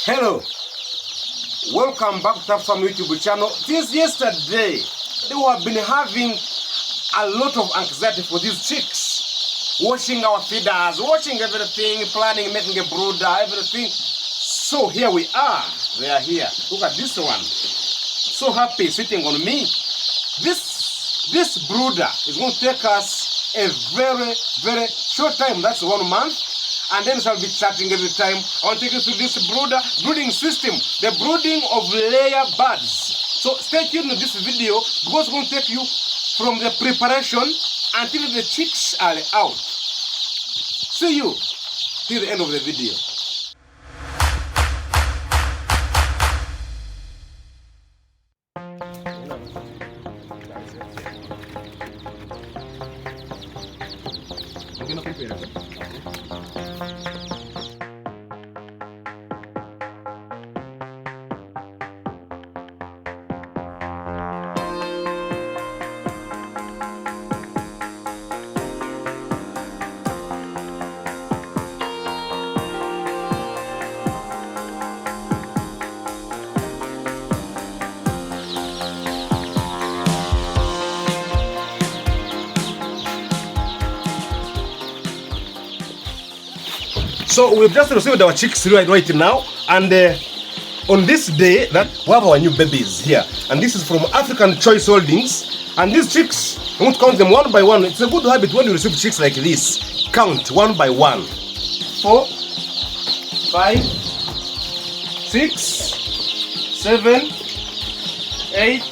Hello, welcome back to Farm YouTube channel. Since yesterday, they have been having a lot of anxiety for these chicks, watching our feeders, watching everything, planning, making a brooder, everything. So here we are. They are here. Look at this one. So happy sitting on me. This brooder is going to take us a very short time. That's 1 month. And then I'll be chatting every time. I want to take you through this brooding system, the brooding of layer birds. So stay tuned to this video because it's going to take you from the preparation until the chicks are out. See you till the end of the video. So we've just received our chicks right now, and on this day that we have our new babies here, and this is from African Choice Holdings. And these chicks, we won't count them one by one. It's a good habit when you receive chicks like this. Count one by one. 4, 5, 6, 7, 8.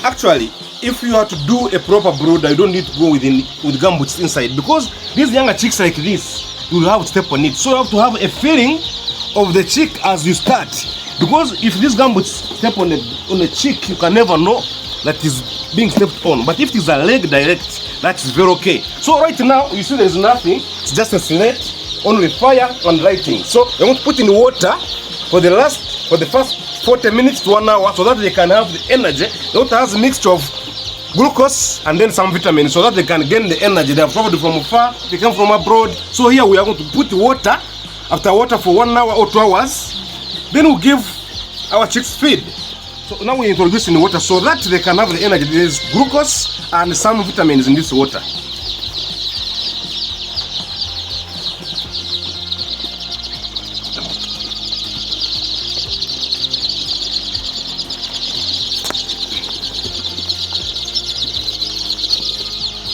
Actually, if you are to do a proper brooder, you don't need to go with gumboots inside, because these younger chicks like this, you will have to step on it. So you have to have a feeling of the chick as you start, because if these gumboots step on a chick, you can never know that is being stepped on. But if it is a leg direct, that is very okay. So right now you see there is nothing, it's just a slate, only fire and lighting. So you want to put in water for the first 40 minutes to 1 hour, so that they can have the energy. The water has a mixture of glucose and then some vitamins, so that they can gain the energy. They have traveled from far, they come from abroad. So here we are going to put water, after water for 1 hour or 2 hours, then we'll give our chicks feed. So now we're introducing water so that they can have the energy. There is glucose and some vitamins in this water.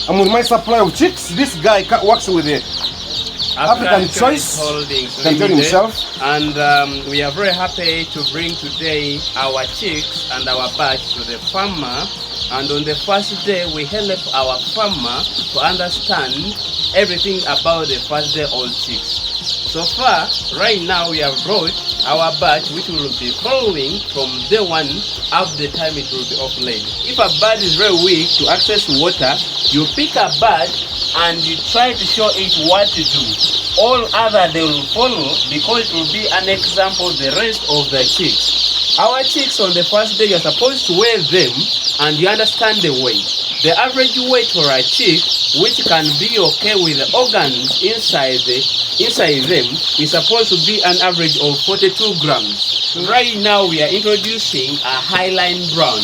I'm with my supplier of chicks. This guy works with the African Choice Holdings, can tell himself. And we are very happy to bring today our chicks and our batch to the farmer. And on the first day, we help our farmer to understand everything about the first day old chicks. So far, right now we have brought our batch, which will be following from day 1 up the time it will be off-laid. If a bird is very weak to access water, you pick a bird and you try to show it what to do. All other they will follow, because it will be an example the rest of the chicks. Our chicks on the first day, you're supposed to weigh them and you understand the weight. The average weight for a chick, which can be okay with the organs inside them, is supposed to be an average of 42 grams. Right now we are introducing a Highline Brown.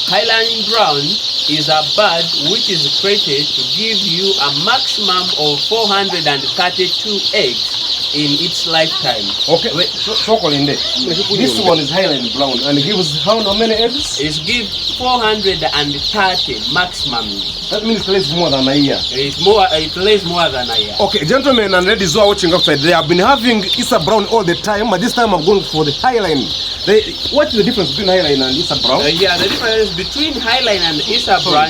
Highline Brown is a bird which is created to give you a maximum of 432 eggs in its lifetime. Okay, this one is Highline Brown and it gives how many eggs? It gives 430 maximum. That means it lays more than a year. It lays more than a year. Okay, gentlemen and ladies who are watching outside, they have been having Issa Brown all the time, but this time I'm going for the Highline. What's the difference between Highline and Issa Brown? Yeah, the difference between Highline and Issa Brown.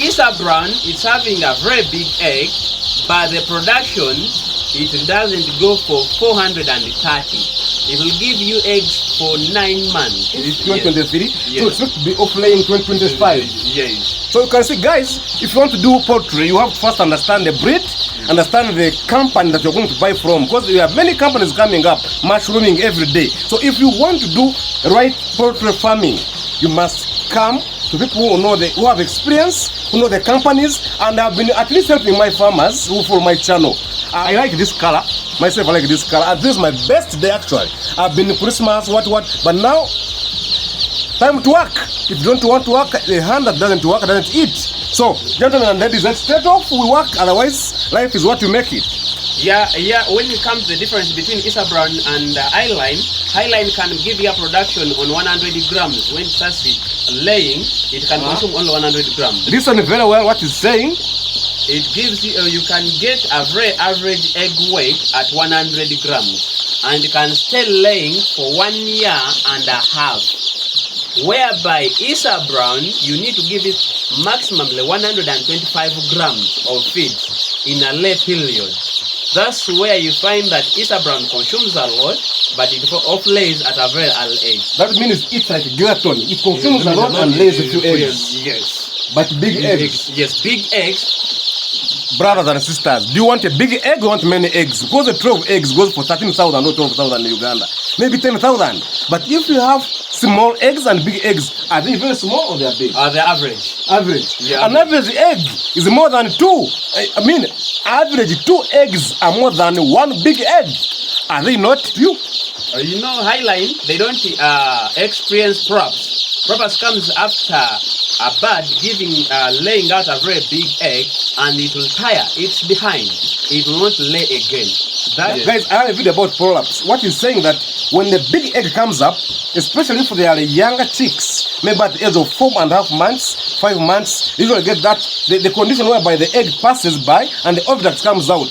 Issa Brown is having a very big egg, but the production, it doesn't go for 430. It will give you eggs for 9 months. It's 2023, yes. So it's supposed to be off-laying 2025. Yes. So you can see, guys, if you want to do poultry, you have to first understand the breed, understand the company that you're going to buy from, because we have many companies coming up, mushrooming every day. So if you want to do right poultry farming, you must come to people who know who have experience, who know the companies, and have been at least helping my farmers who follow my channel. I like this color. Myself, I like this color. And this is my best day actually. I've been Christmas, what, but now, time to work. If you don't want to work, the hand that doesn't work doesn't eat. So, gentlemen and ladies, let's straight off, we work, otherwise life is what you make it. Yeah, when it comes to the difference between Isa Brown and Highline can give you a production on 100 grams. When it starts laying, it can consume only 100 grams. Listen very well what he's saying. It gives you can get a very average egg weight at 100 grams, and it can stay laying for 1 year and a half. Whereby Isa Brown, you need to give it maximally 125 grams of feed in a lay period. That's where you find that Isa Brown consumes a lot, but it off-lays at a very early age. That means it's like gelatin. It consumes a lot and lays a few eggs. Yes. But big eggs. Yes, big eggs. Brothers and sisters, do you want a big egg or want many eggs? Because the 12 eggs goes for 13,000 or 12,000 in Uganda. Maybe 10,000. But if you have small eggs and big eggs, are they very small or they are big? They're average. Average. Yeah, an average egg is more than 2. I mean, average 2 eggs are more than 1 big egg. Are they not few? You know, Highline, they don't experience props. Props comes after a bird laying out a very big egg, and it will tire. It's behind. It will not lay again. Guys, I have a video about prolapse. What he's saying that when the big egg comes up, especially if they are younger chicks, maybe at the age of 4.5 months, 5 months, you usually get that the condition whereby the egg passes by and the oviduct comes out.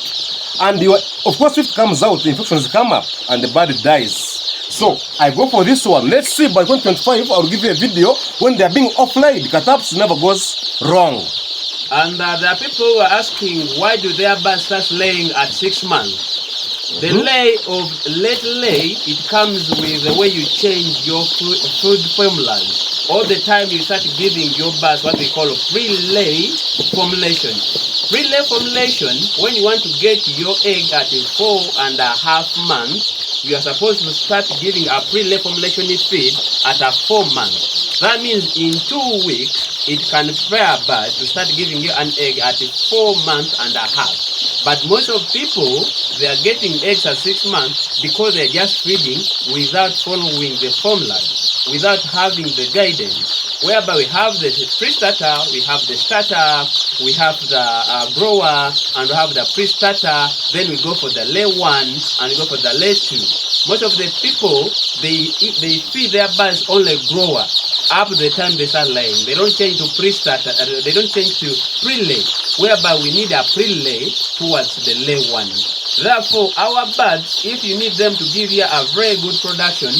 And of course, if it comes out, the infections come up and the bird dies. So I go for this one. Let's see by 2025, I'll give you a video when they are being off-laid. Catapes never goes wrong. And there are people who are asking, why do their birds start laying at 6 months? The lay of late lay, it comes with the way you change your food formulas. All the time you start giving your birds what we call a pre-lay formulation. Pre-lay formulation, when you want to get your egg at 4.5 months, you are supposed to start giving a pre-lay formulation feed at 4 months. That means in 2 weeks, it can prepare a bird to start giving you an egg at 4.5 months. But most of people, they are getting eggs at 6 months because they're just feeding without following the formula, without having the guidance. Whereby we have the pre-starter, we have the starter, we have the grower, and we have the pre-starter. Then we go for the lay 1 and we go for the lay 2. Most of the people, they feed their birds only grower up to the time they start laying. They don't change to pre-starter, they don't change to pre-lay, whereby we need a pre-lay towards the lay 1. Therefore, our birds, if you need them to give you a very good production,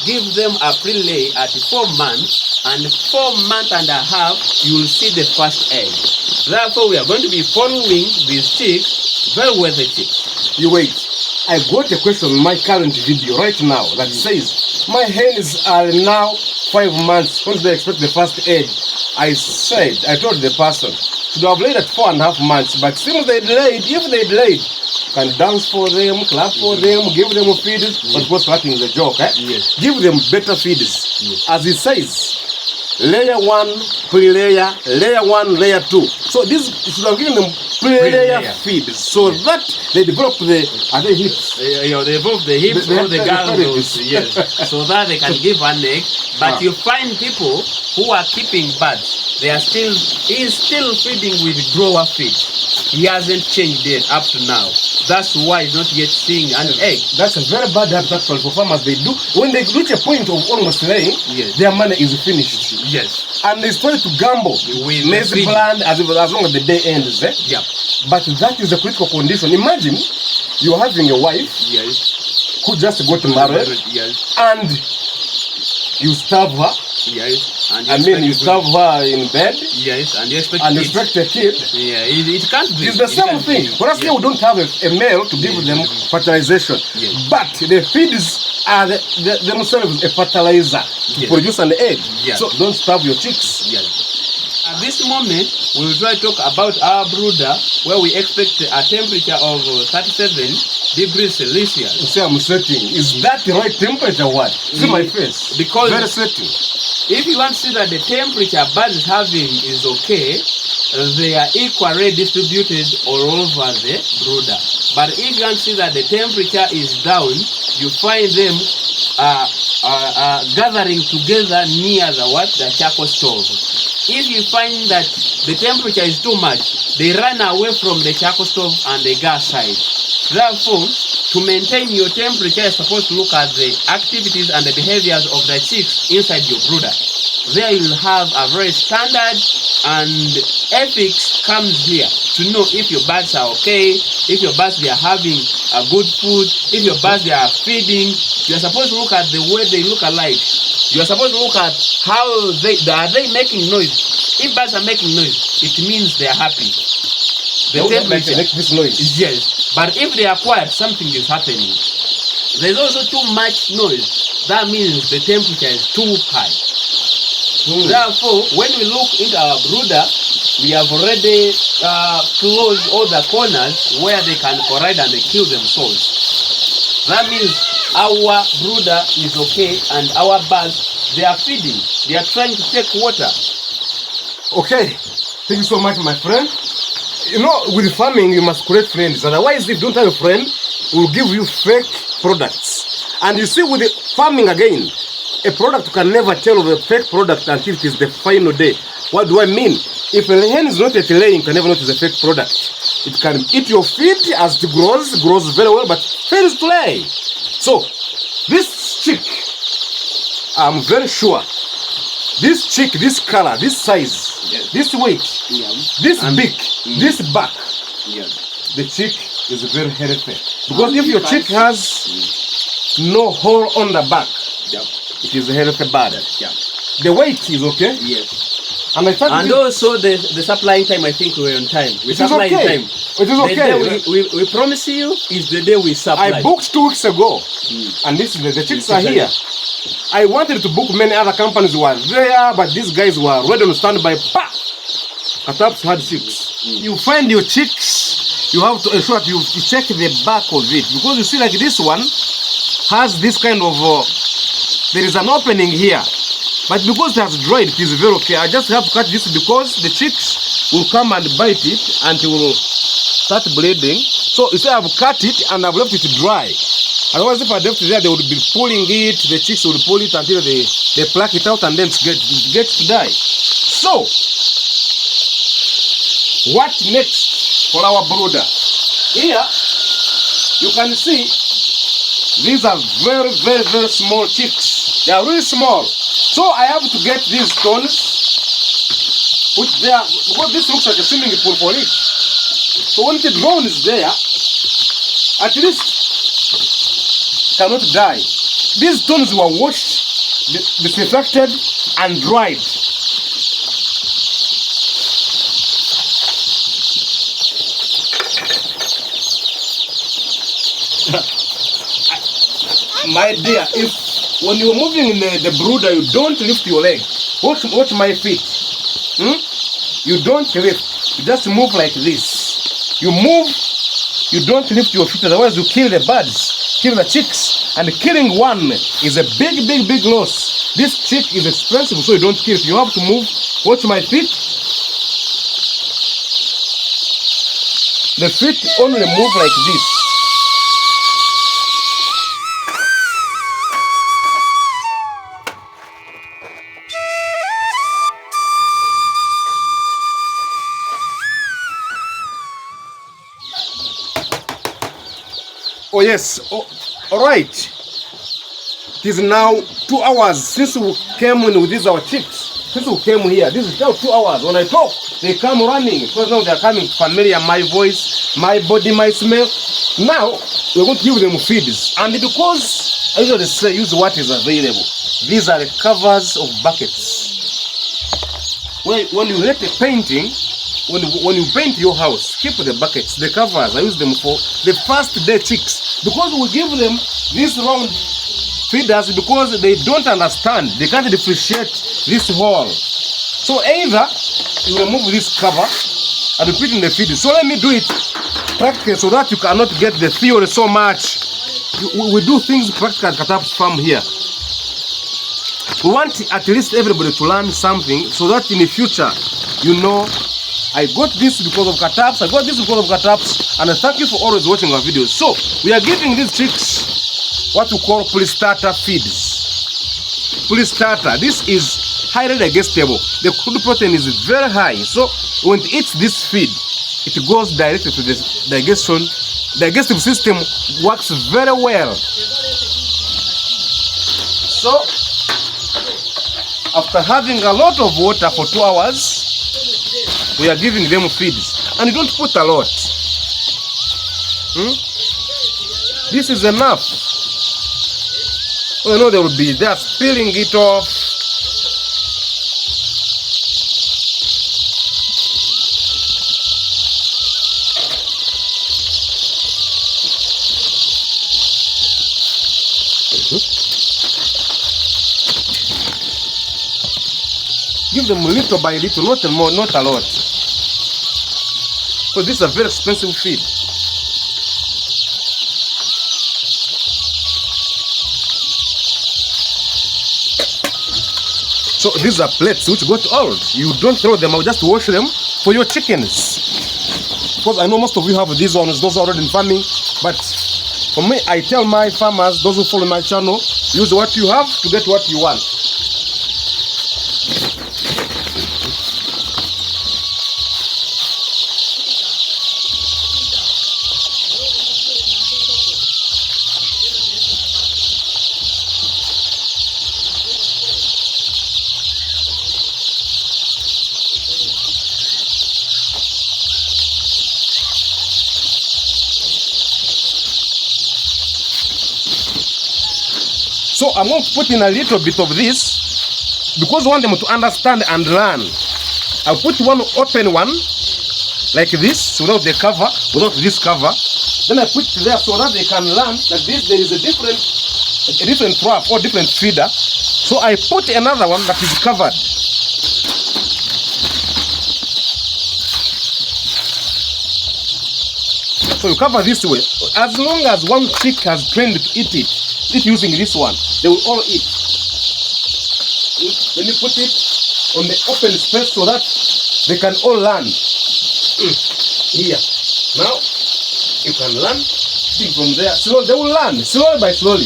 give them a pre-lay at 4 months, and 4.5 months, you will see the first egg. Therefore, we are going to be following these chicks, very worthy chicks. You wait. I got a question in my current video right now that says, my hens are now 5 months. When do they expect the first egg? I told the person, should have laid at 4.5 months, but since they delayed, if they delayed, can dance for them, clap for them, give them feeds, but what's clapping the joke, eh? Yes. Give them better feeds. Yes. As it says, layer 1, pre-layer, layer 1, layer 2. So this should have given them pre-layer feeds, so that they develop the other hips. They develop the hips or the gallows, yes, so that they can give an egg. But you find people who are keeping birds, he is still feeding with grower feed. He hasn't changed it up to now. That's why he's not yet seeing an egg. That's a very bad habit actually for farmers. They do when they reach a point of almost laying, yes, their money is finished. Yes. And they start to gamble with maize plant as long as the day ends. Yeah. But that is a critical condition. Imagine you're having a wife, yes, who just got married, yes, and you starve her. Yes. And you starve her in bed. Yes, and you expect a kid. Yeah, it can't be. It's the same thing. For us here, we don't have a male to give them fertilization. Yes. But the feeds are themselves a fertilizer to produce an egg. Yes. So don't starve your chicks. Yes. At this moment, we will try to talk about our brooder, where we expect a temperature of 37 degrees Celsius. You say I'm sweating. Is that the right temperature? What? See my face. Because very sweating. If you want to see that the temperature bird is having is okay, they are equally distributed all over the brooder. But if you can see that the temperature is down, you find them gathering together near the charcoal stove. If you find that the temperature is too much, they run away from the charcoal stove and the gas side. Therefore, to maintain your temperature, you're supposed to look at the activities and the behaviors of the chicks inside your brooder. There you'll have a very standard, and ethics comes here to know if your birds are okay, if your birds they are having a good food, if your birds they are feeding. You're supposed to look at the way they look alike. You're supposed to look at how are they making noise. If birds are making noise, it means they are happy. The temperature make this noise. Yes, but if they are quiet, something is happening. There's also too much noise. That means the temperature is too high. Therefore, when we look into our brooder, we have already closed all the corners where they can collide and they kill themselves. That means our brooder is okay, and our birds, they are feeding. They are trying to take water. Okay, thank you so much, my friend. You know, with farming, you must create friends. Otherwise, if you don't have a friend, we'll give you fake products. And you see, with the farming again, a product can never tell of a fake product until it is the final day. What do I mean? If a hen is not yet laying, you can never know it is a fake product. It can eat your feed as it grows very well, but fails to lay. So, this chick, I'm very sure, this chick, this color, this size, yes, this weight, yeah, this beak, this back, yeah, the chick is very healthy. Because if your chick has no hole on the back, yeah, it is a healthy bird. Yeah. The weight is okay. Yes. And also the supplying time, I think we're on time. We supply in time. It is okay. The day we promise you is the day we supply. I booked 2 weeks ago, and this is the chicks are here. I wanted to book many other companies who were there, but these guys were ready on standby. Perhaps had chicks. You find your chicks, you have to ensure that you check the back of it, because you see, like this one has this kind of there is an opening here, but because it has dried, it is very okay. I just have to cut this because the chicks will come and bite it and it will start bleeding. So you see, I've cut it and I've left it dry. Otherwise, if I left it there, they would be pulling it. The chicks would pull it until they pluck it out, and then it gets to die. So, what next for our brooder? Here, you can see these are very, very, very small chicks. They are really small. So I have to get these stones, which they are, because this looks like a swimming pool for it. So when the drone is there, at least cannot die. These stones were washed, disinfected, and dried. My dear, if when you're moving in the brooder, you don't lift your leg. Watch my feet. You don't lift. You just move like this. You move, you don't lift your feet, otherwise you kill the birds, kill the chicks. And killing one is a big, big, big loss. This chick is expensive, so you don't kill it. You have to move. Watch my feet. The feet only move like this. Oh yes, all right. It is now 2 hours since we came in with these our chicks. Since we came here, this is now 2 hours. When I talk, they come running because now they are coming familiar. My voice, my body, my smell. Now we're going to give them feeds, and because I usually say use what is available. These are the covers of buckets. When you get a painting. When you paint your house, keep the buckets, the covers. I use them for the first day chicks, because we give them these round feeders because they don't understand. They can't differentiate this hole. So either you remove this cover and put in the feed. So let me do it practically so that you cannot get the theory so much. We do things practical at Katap's farm here. We want at least everybody to learn something so that in the future you know I got this because of Kataps, I got this because of Kataps, and I thank you for always watching our videos. So, we are giving these chicks what we call pre-starter feeds. Pre-starter, this is highly digestible. The crude protein is very high, so when it eats this feed, it goes directly to the digestion. Digestive system works very well. So, after having a lot of water for 2 hours, we are giving them feeds. And you don't put a lot. This is enough. You know they will be there spilling it off. Give them little by little, not more, not a lot. Because this is a very expensive feed. So these are plates which got old. You don't throw them out, just wash them for your chickens. Because I know most of you have these ones, those are already in farming. But for me, I tell my farmers, those who follow my channel, use what you have to get what you want. So I'm going to put in a little bit of this because I want them to understand and learn. I'll put one open one like this without the cover, without this cover. Then I put it there so that they can learn that there is a different trap or different feeder. So I put another one that is covered. So you cover this way. As long as one chick has trained to eat it, using this one, they will all eat. Then you put it on the open space so that they can all learn. Here. Now, you can learn. See from there. Slowly, they will learn, slowly by slowly.